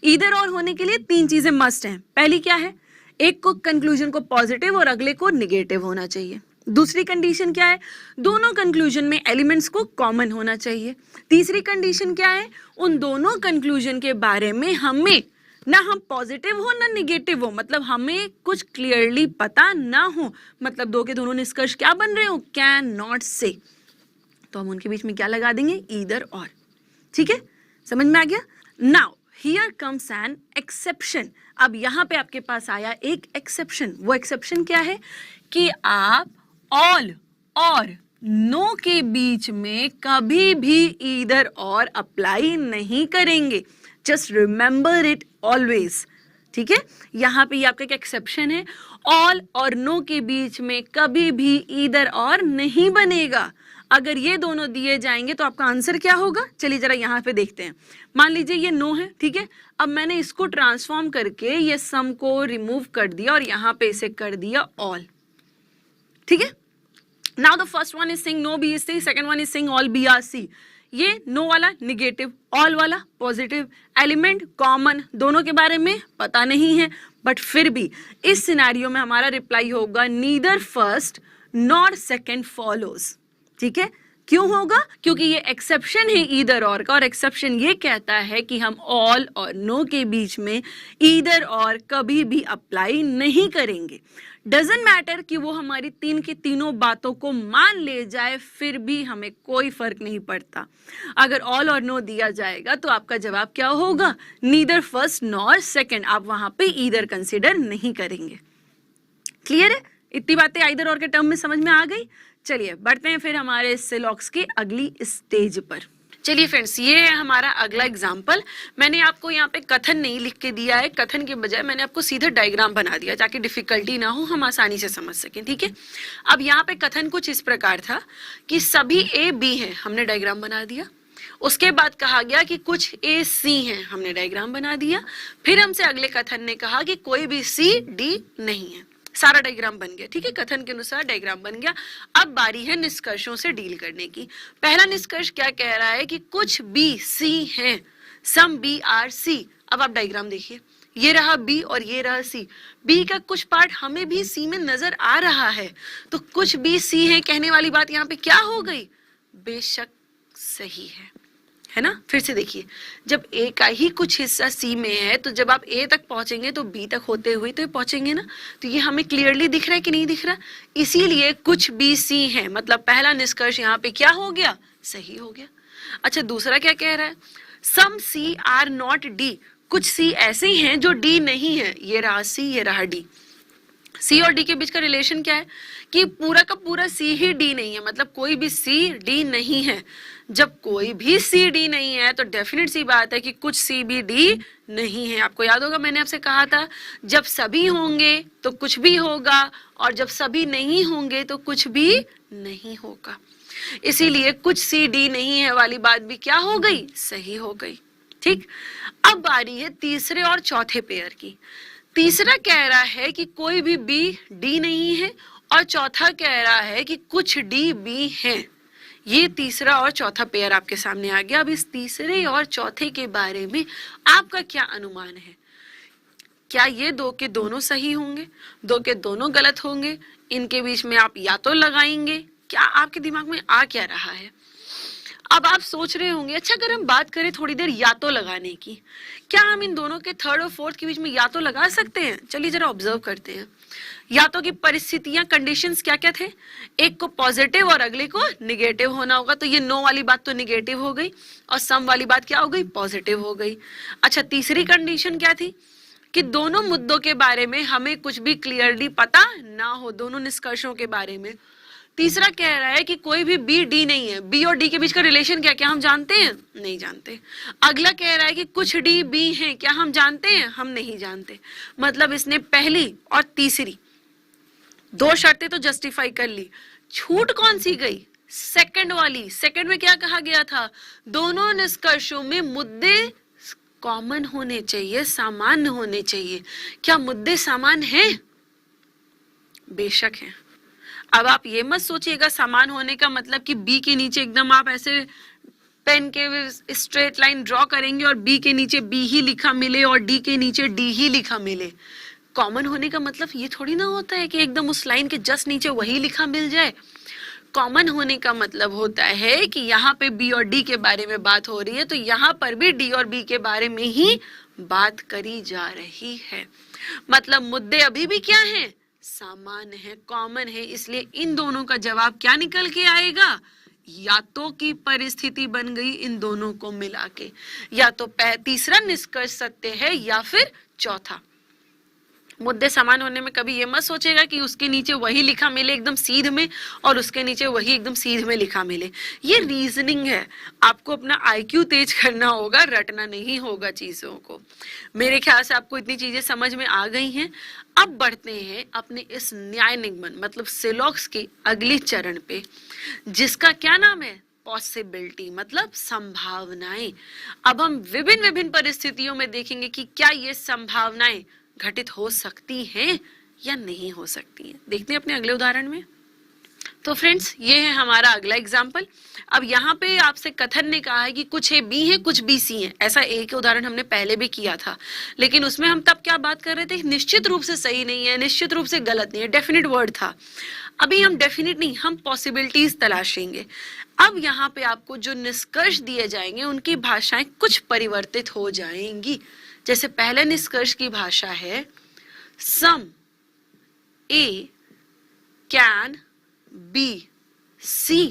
Either और होने के लिए 3 चीजें मस्ट हैं। पहली क्या है, एक को कंक्लूजन को पॉजिटिव और अगले को निगेटिव होना चाहिए। दूसरी कंडीशन क्या है, दोनों कंक्लूजन में एलिमेंट्स को कॉमन होना चाहिए। तीसरी कंडीशन क्या है, उन दोनों कंक्लूजन के बारे में हमें ना हम पॉजिटिव हो ना निगेटिव हो, मतलब हमें कुछ क्लियरली पता ना हो, मतलब दो के दोनों निष्कर्ष क्या बन रहे हो, कैन नॉट से, तो हम उनके बीच में क्या लगा देंगे, ईदर और। ठीक है, समझ में आ गया। Now here comes an exception. अब यहां पे आपके पास आया एक एक्सेप्शन। वो एक्सेप्शन क्या है कि आप ऑल और नो के बीच में कभी भी ईदर और अप्लाई नहीं करेंगे। Just remember it always. ठीक है, यहां पे ये आपका एक एक्सेप्शन है, ऑल और नो के बीच में कभी भी ईदर और नहीं बनेगा। अगर ये दोनों दिए जाएंगे तो आपका आंसर क्या होगा, चलिए जरा यहां पे देखते हैं। मान लीजिए ये नो है, ठीक है, अब मैंने इसको ट्रांसफॉर्म करके ये सम को रिमूव कर दिया और यहां पे इसे कर दिया ऑल। ठीक है, now the first one is saying no B is C, second one is saying all B are C. ये नो वाला निगेटिव, ऑल वाला पॉजिटिव, एलिमेंट कॉमन, दोनों के बारे में पता नहीं है, बट फिर भी इस सिनेरियो में हमारा रिप्लाई होगा neither first nor second follows. ठीक है, क्यों होगा, क्योंकि ये एक्सेप्शन है ईदर और का, और एक्सेप्शन ये कहता है कि हम ऑल और नो के बीच में ईदर और कभी भी अप्लाई नहीं करेंगे। डजंट मैटर कि वो हमारी तीन की तीनों बातों को मान ले जाए, फिर भी हमें कोई फर्क नहीं पड़ता। अगर ऑल और नो दिया जाएगा तो आपका जवाब क्या होगा, नीदर फर्स्ट नॉर सेकंड, आप वहां पे ईदर कंसिडर नहीं करेंगे। क्लियर है, इतनी बातें ईदर और के टर्म में समझ में आ गई। चलिए बढ़ते हैं फिर हमारे सिलॉक्स के अगली स्टेज पर। चलिए फ्रेंड्स, ये है हमारा अगला एग्जाम्पल। मैंने आपको यहाँ पे कथन नहीं लिख के दिया है, कथन के बजाय मैंने आपको सीधा डायग्राम बना दिया ताकि डिफिकल्टी ना हो, हम आसानी से समझ सकें। ठीक है, अब यहाँ पे कथन कुछ इस प्रकार था कि सभी ए बी हैं, हमने डायग्राम बना दिया। उसके बाद कहा गया कि कुछ ए सी हैं, हमने डायग्राम बना दिया। फिर हमसे अगले कथन ने कहा कि कोई भी सी डी नहीं है, सारा डायग्राम बन गया। ठीक है, कथन के अनुसार डायग्राम बन गया। अब बारी है निष्कर्षों से डील करने की। पहला निष्कर्ष क्या कह रहा है कि कुछ बी सी हैं, सम बी आर सी। अब आप डायग्राम देखिए, ये रहा बी और ये रहा सी। बी का कुछ पार्ट हमें भी सी में नजर आ रहा है, तो कुछ बी सी है कहने वाली बात यहाँ पे क्या हो गई, बेशक सही है ना। फिर से देखिए, जब ए का ही कुछ हिस्सा सी में है तो जब आप ए तक पहुंचेंगे तो बी तक होते हुए तो पहुंचेंगे ना, तो ये हमें क्लियरली दिख रहा है कि नहीं दिख रहा, इसीलिए कुछ बी सी है, मतलब पहला निष्कर्ष यहाँ पे क्या हो गया, सही हो गया। अच्छा, दूसरा क्या कह रहा है, सम सी आर नॉट डी, कुछ सी ऐसे हैं जो डी नहीं है, ये रहा सी ये रहा डी। सी और डी के बीच का रिलेशन क्या है कि पूरा का पूरा सी ही डी नहीं है, मतलब कोई भी सी डी नहीं है। जब कोई भी सी डी नहीं है तो डेफिनेट सी बात है कि कुछ सी भी डी नहीं है। आपको याद होगा मैंने आपसे कहा था, जब सभी होंगे तो कुछ भी होगा, और जब सभी नहीं होंगे तो कुछ भी नहीं होगा। इसीलिए कुछ सी डी नहीं है वाली बात भी क्या हो गई, सही हो गई। ठीक, अब बारी है तीसरे और चौथे पेयर की। तीसरा कह रहा है कि कोई भी बी डी नहीं है, और चौथा कह रहा है कि कुछ डी बी हैं। ये तीसरा और चौथा पेयर आपके सामने आ गया। अब इस तीसरे और चौथे के बारे में आपका क्या अनुमान है, क्या ये दो के दोनों सही होंगे, दो के दोनों गलत होंगे, इनके बीच में आप या तो लगाएंगे, क्या आपके दिमाग में आ क्या रहा है। अब आप सोच रहे होंगे, अच्छा अगर हम बात करें थोड़ी देर या तो लगाने की, क्या हम इन दोनों के थर्ड और फोर्थ के बीच में या तो लगा सकते हैं। चलिए जरा ऑब्जर्व करते हैं, या तो की परिस्थितियां, कंडीशंस क्या क्या थे, एक को पॉजिटिव और अगले को निगेटिव होना होगा, तो ये नो वाली बात तो निगेटिव हो गई और सम वाली बात क्या हो गई, पॉजिटिव हो गई। अच्छा, तीसरी कंडीशन क्या थी कि दोनों मुद्दों के बारे में हमें कुछ भी क्लियरली पता ना हो, दोनों निष्कर्षों के बारे में। तीसरा कह रहा है कि कोई भी बी डी नहीं है, बी और डी के बीच का रिलेशन क्या, क्या हम जानते हैं, नहीं जानते। अगला कह रहा है कि कुछ डी बी हैं, क्या हम जानते हैं, हम नहीं जानते। मतलब इसने पहली और तीसरी दो शर्तें तो जस्टिफाई कर ली, छूट कौन सी गई, सेकंड वाली। सेकंड में क्या कहा गया था, दोनों निष्कर्षों में मुद्दे कॉमन होने चाहिए, सामान्य होने चाहिए। क्या मुद्दे समान हैं, बेशक हैं। अब आप ये मत सोचिएगा समान होने का मतलब कि बी के नीचे एकदम आप ऐसे पेन के स्ट्रेट लाइन ड्रॉ करेंगे और बी के नीचे बी ही लिखा मिले और डी के नीचे डी ही लिखा मिले। कॉमन होने का मतलब ये थोड़ी ना होता है कि एकदम उस लाइन के जस्ट नीचे वही लिखा मिल जाए। कॉमन होने का मतलब होता है कि यहाँ पे बी और डी के बारे में बात हो रही है तो यहाँ पर भी डी और बी के बारे में ही बात करी जा रही है। मतलब मुद्दे अभी भी क्या हैं? सामान्य है, कॉमन है। इसलिए इन दोनों का जवाब क्या निकल के आएगा? या तो की परिस्थिति बन गई इन दोनों को मिला के, या तो तीसरा निष्कर्ष सत्य है या फिर चौथा। मुद्दे समान होने में कभी ये मत सोचेगा कि उसके नीचे वही लिखा मिले एकदम सीध में और उसके नीचे वही एकदम सीध में लिखा मिले। ये रीजनिंग है, आपको अपना आईक्यू तेज करना होगा, रटना नहीं होगा चीजों को। मेरे ख्याल से आपको इतनी चीजें समझ में आ गई हैं। अब बढ़ते हैं अपने इस न्याय निगमन मतलब सिलॉक्स के अगले चरण पे, जिसका क्या नाम है? पॉसिबिलिटी मतलब संभावनाएं। अब हम विभिन्न विभिन्न परिस्थितियों में देखेंगे कि क्या ये संभावनाएं घटित हो सकती हैं या नहीं हो सकती हैं। देखते हैं अपने अगले उदाहरण में। तो फ्रेंड्स, ये है हमारा अगला एग्जाम्पल। अब यहाँ पे आपसे कथन ने कहा है कि कुछ ए बी है, कुछ बी सी है। ऐसा ए के उदाहरण हमने पहले भी किया था, लेकिन उसमें हम तब क्या बात कर रहे थे? निश्चित रूप से सही नहीं है, निश्चित रूप से गलत नहीं है, डेफिनेट वर्ड था। अभी हम डेफिनेट नहीं, हम पॉसिबिलिटीज तलाशेंगे। अब यहाँ पे आपको जो निष्कर्ष दिए जाएंगे उनकी भाषाएं कुछ परिवर्तित हो जाएंगी। जैसे पहले निष्कर्ष की भाषा है सम ए कैन बी सी।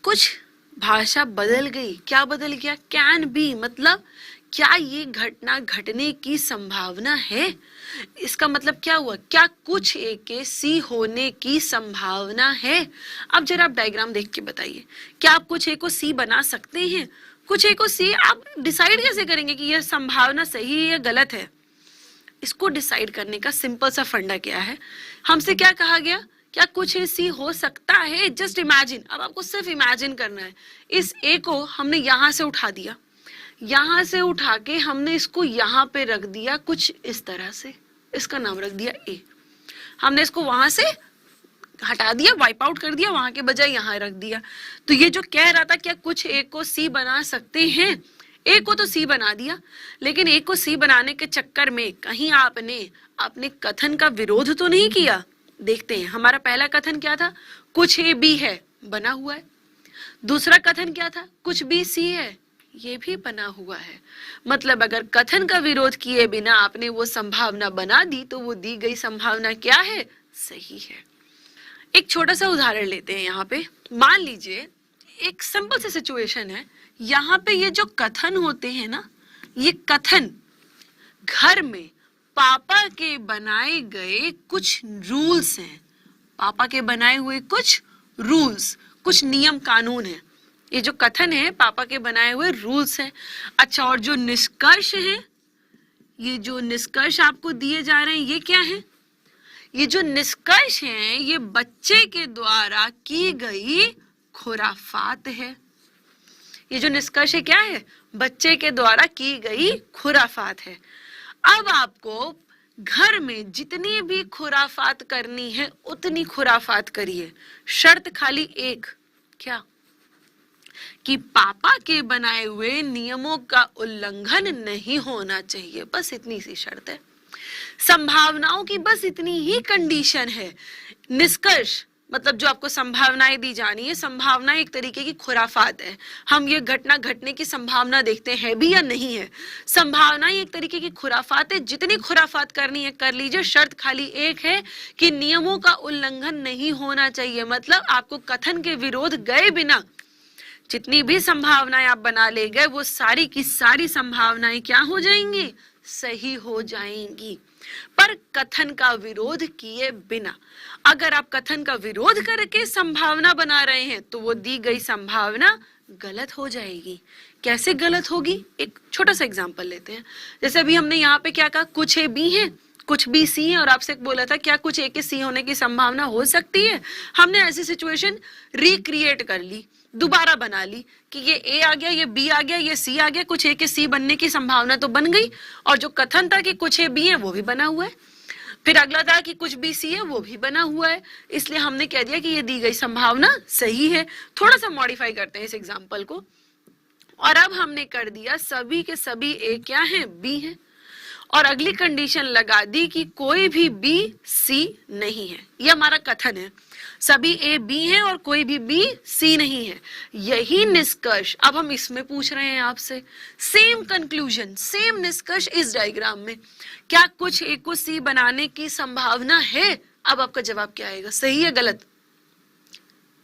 कुछ भाषा बदल गई। क्या बदल गया? कैन बी मतलब क्या ये घटना घटने की संभावना है। इसका मतलब क्या हुआ? क्या कुछ ए के सी होने की संभावना है। अब जरा आप डायग्राम देख के बताइए, क्या आप कुछ ए को सी बना सकते हैं? कुछ ए को सी आप डिसाइड कैसे करेंगे कि यह संभावना सही है या गलत है? इसको डिसाइड करने का सिंपल सा फंडा क्या है? हमसे क्या कहा गया? क्या कुछ ए सी हो सकता है? Just imagine. अब आपको सिर्फ इमेजिन करना है। इस ए को हमने यहां से उठा दिया, यहां से उठा के हमने इसको यहां पे रख दिया कुछ इस तरह से, इसका नाम रख दिया ए। हमने इसको वहां से हटा दिया, वाइप आउट कर दिया, वहां के बजाय यहां रख दिया। तो ये जो कह रहा था क्या कुछ ए को सी बना सकते हैं, ए को तो सी बना दिया, लेकिन ए को सी बनाने के चक्कर में कहीं आपने अपने कथन का विरोध तो नहीं किया। देखते हैं, हमारा पहला कथन क्या था? कुछ ए बी है, बना हुआ है। दूसरा कथन क्या था? कुछ बी सी है, ये भी बना हुआ है। मतलब अगर कथन का विरोध किए बिना आपने वो संभावना बना दी तो वो दी गई संभावना क्या है? सही है। एक छोटा सा उदाहरण लेते हैं यहाँ पे। मान लीजिए एक सिंपल सी सिचुएशन है। यहाँ पे ये जो कथन होते हैं ना, ये कथन घर में पापा के बनाए गए कुछ रूल्स हैं। पापा के बनाए हुए कुछ रूल्स, कुछ नियम कानून है। ये जो कथन है पापा के बनाए हुए रूल्स हैं। अच्छा, और जो निष्कर्ष है, ये जो निष्कर्ष आपको दिए जा रहे हैं ये क्या है? ये जो निष्कर्ष हैं ये बच्चे के द्वारा की गई खुराफात है। ये जो निष्कर्ष है क्या है? बच्चे के द्वारा की गई खुराफात है। अब आपको घर में जितनी भी खुराफात करनी है उतनी खुराफात करिए। शर्त खाली एक, क्या? कि पापा के बनाए हुए नियमों का उल्लंघन नहीं होना चाहिए। बस इतनी सी शर्त है। संभावनाओं की बस इतनी ही कंडीशन है। निष्कर्ष मतलब जो आपको संभावनाएं दी जानी है, संभावना एक तरीके की खुराफात है। हम ये घटना घटने की संभावना देखते हैं भी या नहीं है। संभावनाएं एक तरीके की खुराफात है। जितनी खुराफात करनी है कर लीजिए। शर्त खाली एक है कि नियमों का उल्लंघन नहीं होना चाहिए। मतलब आपको कथन के विरोध गए बिना जितनी भी संभावनाएं आप बना ले गए वो सारी की सारी संभावनाएं क्या हो जाएंगी? सही हो जाएंगी, पर कथन का विरोध किए बिना। अगर आप कथन का विरोध करके संभावना बना रहे हैं तो वो दी गई संभावना गलत हो जाएगी। कैसे गलत होगी? एक छोटा सा एग्जांपल लेते हैं। जैसे अभी हमने यहाँ पे क्या कहा? कुछ ए बी है, कुछ बी सी है, और आपसे बोला था क्या कुछ ए के सी होने की संभावना हो सकती है। हमने ऐसी सिचुएशन रिक्रिएट कर ली, दोबारा बना ली कि ये ए आ गया, ये बी आ गया, ये सी आ गया, कुछ ए के सी बनने की संभावना तो बन गई, और जो कथन था कि कुछ ए बी है वो भी बना हुआ है। फिर अगला था कि कुछ भी सी है वो भी बना हुआ है, इसलिए हमने कह दिया कि ये दी गई संभावना सही है। थोड़ा सा मॉडिफाई करते हैं इस एग्जांपल को, और अब हमने कर दिया सभी के सभी ए क्या हैं, बी हैं, और अगली कंडीशन लगा दी कि कोई भी बी सी नहीं है। ये हमारा कथन है, सभी ए बी हैं और कोई भी बी सी नहीं है। यही निष्कर्ष अब हम इसमें पूछ रहे हैं आपसे, सेम कंक्लूजन, सेम निष्कर्ष इस डायग्राम में। क्या कुछ ए को सी बनाने की संभावना है? अब आपका जवाब क्या आएगा, सही या गलत?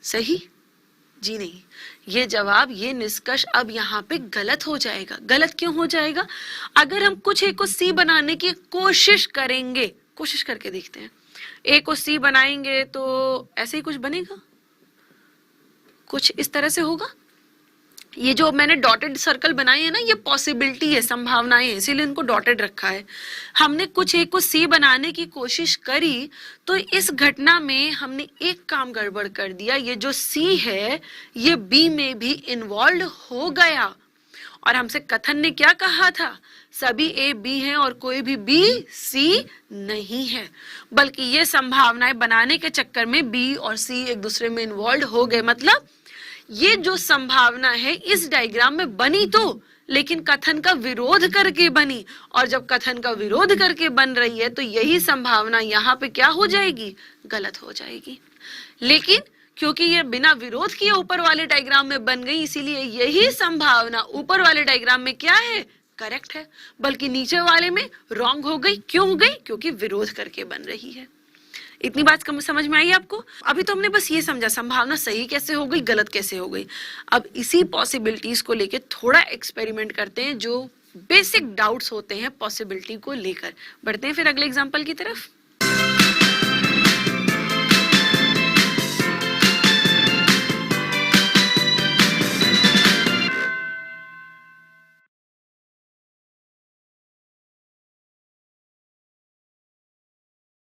सही? जी नहीं, ये जवाब, ये निष्कर्ष अब यहाँ पे गलत हो जाएगा। गलत क्यों हो जाएगा? अगर हम कुछ ए को सी बनाने की कोशिश करेंगे, कोशिश करके देखते हैं, ए को सी बनाएंगे तो ऐसे ही कुछ बनेगा, कुछ इस तरह से होगा। ये जो मैंने डॉटेड सर्कल बनाए हैं ना, ये पॉसिबिलिटी है, संभावनाएं हैं, इसीलिए इनको डॉटेड रखा है। हमने कुछ ए को सी बनाने की कोशिश करी तो इस घटना में हमने एक काम गड़बड़ कर दिया, ये जो सी है ये बी में भी इन्वॉल्व हो गया। और हमसे कथन ने क्या कहा था, सभी ए बी हैं और कोई भी बी सी नहीं है, बल्कि ये संभावनाएं बनाने के चक्कर में बी और सी एक दूसरे में इन्वॉल्व हो गए। मतलब ये जो संभावना है इस डायग्राम में बनी तो, लेकिन कथन का विरोध करके बनी, और जब कथन का विरोध करके बन रही है तो यही संभावना यहाँ पे क्या हो जाएगी, गलत हो जाएगी। लेकिन क्योंकि ये बिना विरोध किए ऊपर वाले डायग्राम में बन गई, इसीलिए यही संभावना ऊपर वाले डायग्राम में क्या है, करेक्ट है, बल्कि नीचे वाले में रॉन्ग हो गई। क्यों हो गई? क्योंकि विरोध करके बन रही है। इतनी बात समझ में आई आपको? अभी तो हमने बस ये समझा संभावना सही कैसे हो गई, गलत कैसे हो गई। अब इसी पॉसिबिलिटीज को लेके थोड़ा एक्सपेरिमेंट करते हैं, जो बेसिक डाउट्स होते हैं पॉसिबिलिटी को लेकर। बढ़ते हैं फिर अगले एग्जांपल की तरफ।